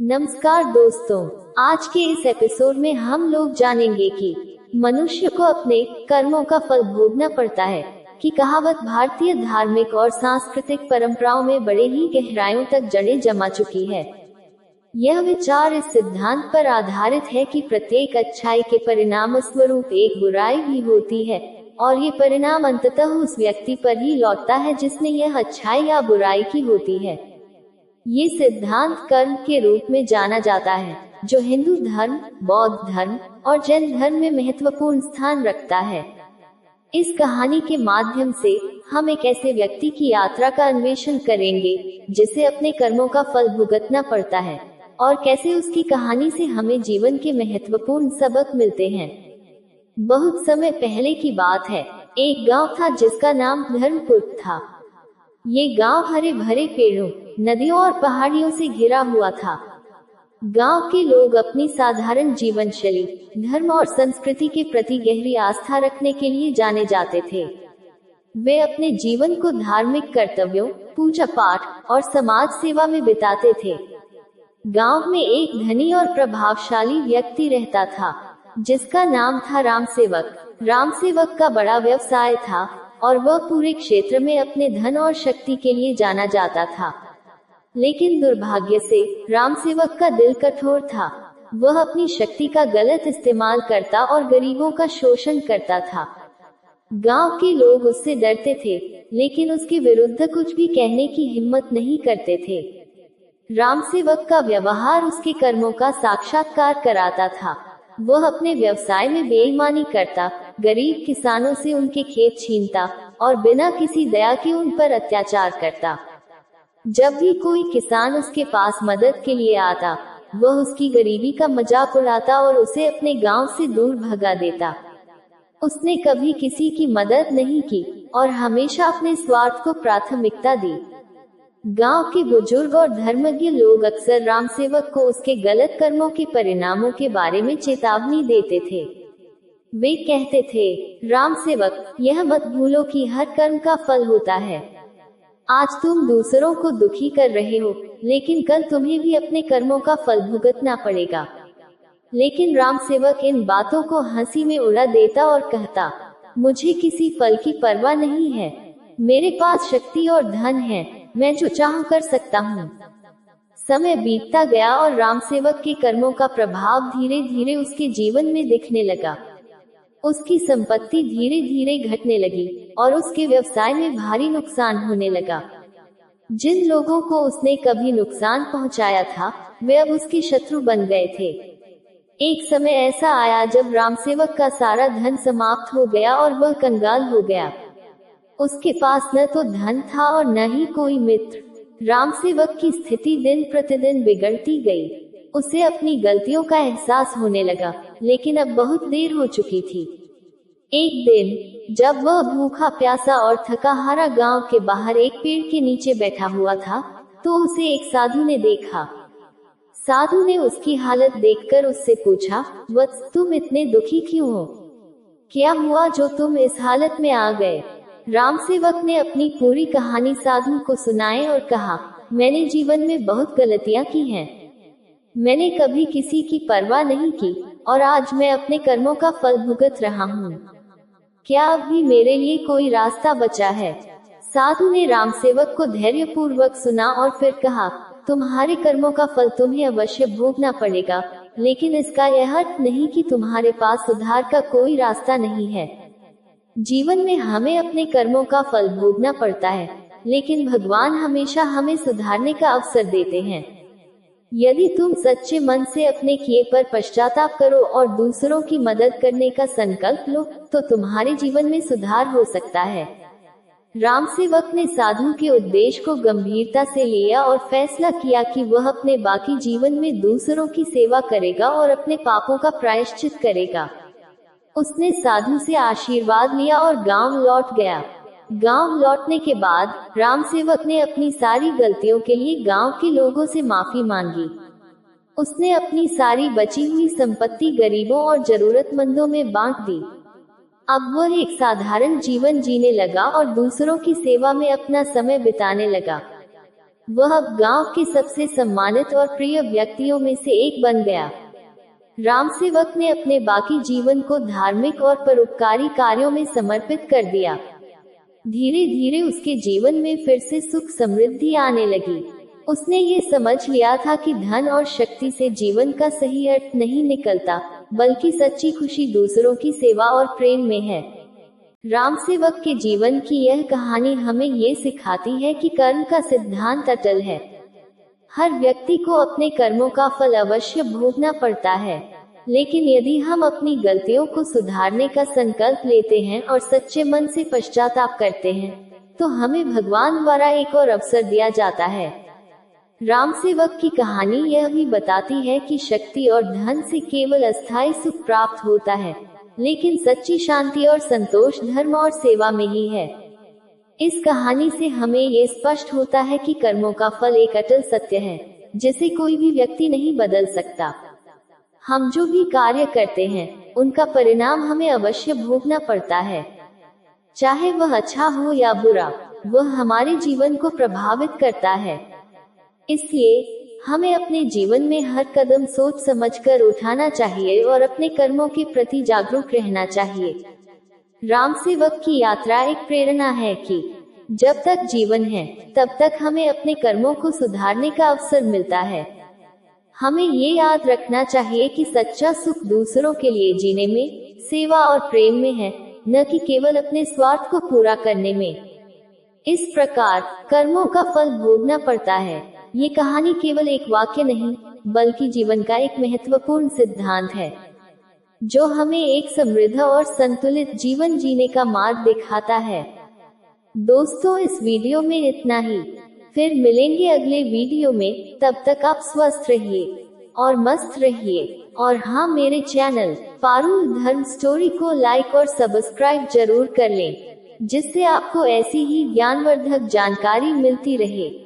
नमस्कार दोस्तों, आज के इस एपिसोड में हम लोग जानेंगे कि मनुष्य को अपने कर्मों का फल भोगना पड़ता है कि कहावत भारतीय धार्मिक और सांस्कृतिक परंपराओं में बड़े ही गहराइयों तक जड़ें जमा चुकी है। यह विचार इस सिद्धांत पर आधारित है कि प्रत्येक अच्छाई के परिणाम स्वरूप एक बुराई भी होती है और ये परिणाम अंततः उस व्यक्ति पर ही लौटता है जिसने यह अच्छाई या बुराई की होती है। ये सिद्धांत कर्म के रूप में जाना जाता है, जो हिंदू धर्म, बौद्ध धर्म और जैन धर्म में महत्वपूर्ण स्थान रखता है। इस कहानी के माध्यम से हम एक ऐसे व्यक्ति की यात्रा का अन्वेषण करेंगे जिसे अपने कर्मों का फल भुगतना पड़ता है और कैसे उसकी कहानी से हमें जीवन के महत्वपूर्ण सबक मिलते हैं। बहुत समय पहले की बात है, एक गांव था जिसका नाम धर्मपुर था। ये गांव हरे भरे पेड़ों, नदियों और पहाड़ियों से घिरा हुआ था। गांव के लोग अपनी साधारण जीवन शैली, धर्म और संस्कृति के प्रति गहरी आस्था रखने के लिए जाने जाते थे। वे अपने जीवन को धार्मिक कर्तव्यों, पूजा पाठ और समाज सेवा में बिताते थे। गांव में एक धनी और प्रभावशाली व्यक्ति रहता था जिसका नाम था रामसेवक। रामसेवक का बड़ा व्यवसाय था और वह पूरे क्षेत्र में अपने धन और शक्ति के लिए जाना जाता था। लेकिन दुर्भाग्य से रामसेवक का दिल कठोर था। वह अपनी शक्ति का गलत इस्तेमाल करता और गरीबों का शोषण करता था। गांव के लोग उससे डरते थे, लेकिन उसके विरुद्ध कुछ भी कहने की हिम्मत नहीं करते थे। रामसेवक का व्यवहार उसके कर्मों का साक्षात्कार कराता था। वह अपने व्यवसाय में बेईमानी करता, गरीब किसानों से उनके खेत छीनता और बिना किसी दया के उन पर अत्याचार करता। जब भी कोई किसान उसके पास मदद के लिए आता, वह उसकी गरीबी का मजाक उड़ाता और उसे अपने गांव से दूर भगा देता। उसने कभी किसी की मदद नहीं की और हमेशा अपने स्वार्थ को प्राथमिकता दी। गांव के बुजुर्ग और धर्मज्ञ लोग अक्सर रामसेवक को उसके गलत कर्मों के परिणामों के बारे में चेतावनी देते थे। वे कहते थे, रामसेवक, यह मत भूलो कि हर कर्म का फल होता है। आज तुम दूसरों को दुखी कर रहे हो, लेकिन कल तुम्हें भी अपने कर्मों का फल भुगतना पड़ेगा। लेकिन रामसेवक इन बातों को हंसी में उड़ा देता और कहता, मुझे किसी फल की परवाह नहीं है। मेरे पास शक्ति और धन है, मैं जो चाहूं कर सकता हूँ। समय बीतता गया और रामसेवक के कर्मों का प्रभाव धीरे धीरे उसके जीवन में दिखने लगा। उसकी संपत्ति धीरे धीरे घटने लगी और उसके व्यवसाय में भारी नुकसान होने लगा। जिन लोगों को उसने कभी नुकसान पहुंचाया था, वे अब उसके शत्रु बन गए थे। एक समय ऐसा आया जब रामसेवक का सारा धन समाप्त हो गया और वह कंगाल हो गया। उसके पास न तो धन था और न ही कोई मित्र। रामसेवक की स्थिति दिन प्रतिदिन बिगड़ती गई। उसे अपनी गलतियों का एहसास होने लगा, लेकिन अब बहुत देर हो चुकी थी। एक दिन जब वह भूखा प्यासा और थका हारा गांव के बाहर एक पेड़ के नीचे बैठा हुआ था, तो उसे एक साधु ने देखा। साधु ने उसकी हालत देखकर उससे पूछा, वत्स, तुम इतने दुखी क्यों हो? क्या हुआ जो तुम इस हालत में आ गए? रामसेवक ने अपनी पूरी कहानी साधु को सुनाई और कहा, मैंने जीवन में बहुत गलतियां की हैं। मैंने कभी किसी की परवाह नहीं की और आज मैं अपने कर्मों का फल भुगत रहा हूँ। क्या अब भी मेरे लिए कोई रास्ता बचा है? साधु ने रामसेवक को धैर्यपूर्वक सुना और फिर कहा, तुम्हारे कर्मों का फल तुम्हें अवश्य भोगना पड़ेगा, लेकिन इसका यह अर्थ नहीं कि तुम्हारे पास सुधार का कोई रास्ता नहीं है। जीवन में हमें अपने कर्मों का फल भोगना पड़ता है, लेकिन भगवान हमेशा हमें सुधारने का अवसर देते हैं। यदि तुम सच्चे मन से अपने किए पर पश्चाताप करो और दूसरों की मदद करने का संकल्प लो, तो तुम्हारे जीवन में सुधार हो सकता है। रामसेवक ने साधु के उपदेश को गंभीरता से लिया और फैसला किया कि वह अपने बाकी जीवन में दूसरों की सेवा करेगा और अपने पापों का प्रायश्चित करेगा। उसने साधु से आशीर्वाद लिया और गांव लौट गया। गांव लौटने के बाद रामसेवक ने अपनी सारी गलतियों के लिए गांव के लोगों से माफी मांगी। उसने अपनी सारी बची हुई संपत्ति गरीबों और जरूरतमंदों में बांट दी। अब वह एक साधारण जीवन जीने लगा और दूसरों की सेवा में अपना समय बिताने लगा। वह अब गांव के सबसे सम्मानित और प्रिय व्यक्तियों में से एक बन गया। रामसेवक ने अपने बाकी जीवन को धार्मिक और परोपकारी कार्यों में समर्पित कर दिया। धीरे धीरे उसके जीवन में फिर से सुख समृद्धि आने लगी। उसने ये समझ लिया था कि धन और शक्ति से जीवन का सही अर्थ नहीं निकलता, बल्कि सच्ची खुशी दूसरों की सेवा और प्रेम में है। रामसेवक के जीवन की यह कहानी हमें ये सिखाती है कि कर्म का सिद्धांत अटल है। हर व्यक्ति को अपने कर्मों का फल अवश्य भोगना पड़ता है, लेकिन यदि हम अपनी गलतियों को सुधारने का संकल्प लेते हैं और सच्चे मन से पश्चाताप करते हैं, तो हमें भगवान द्वारा एक और अवसर दिया जाता है। रामसेवक की कहानी यह भी बताती है कि शक्ति और धन से केवल अस्थायी सुख प्राप्त होता है, लेकिन सच्ची शांति और संतोष धर्म और सेवा में ही है। इस कहानी से हमें ये स्पष्ट होता है कि कर्मों का फल एक अटल सत्य है, जिसे कोई भी व्यक्ति नहीं बदल सकता। हम जो भी कार्य करते हैं, उनका परिणाम हमें अवश्य भोगना पड़ता है। चाहे वह अच्छा हो या बुरा, वह हमारे जीवन को प्रभावित करता है। इसलिए हमें अपने जीवन में हर कदम सोच समझकर उठाना चाहिए और अपने कर्मों के प्रति जागरूक रहना चाहिए। रामसेवक की यात्रा एक प्रेरणा है कि जब तक जीवन है, तब तक हमें अपने कर्मों को सुधारने का अवसर मिलता है। हमें ये याद रखना चाहिए कि सच्चा सुख दूसरों के लिए जीने में, सेवा और प्रेम में है, न कि केवल अपने स्वार्थ को पूरा करने में। इस प्रकार कर्मों का फल भोगना पड़ता है। ये कहानी केवल एक वाक्य नहीं, बल्कि जीवन का एक महत्वपूर्ण सिद्धांत है, जो हमें एक समृद्ध और संतुलित जीवन जीने का मार्ग दिखाता है। दोस्तों, इस वीडियो में इतना ही। फिर मिलेंगे अगले वीडियो में। तब तक आप स्वस्थ रहिए और मस्त रहिए। और हाँ, मेरे चैनल पारुल धर्म स्टोरी को लाइक और सब्सक्राइब जरूर कर लें, जिससे आपको ऐसी ही ज्ञानवर्धक जानकारी मिलती रहे।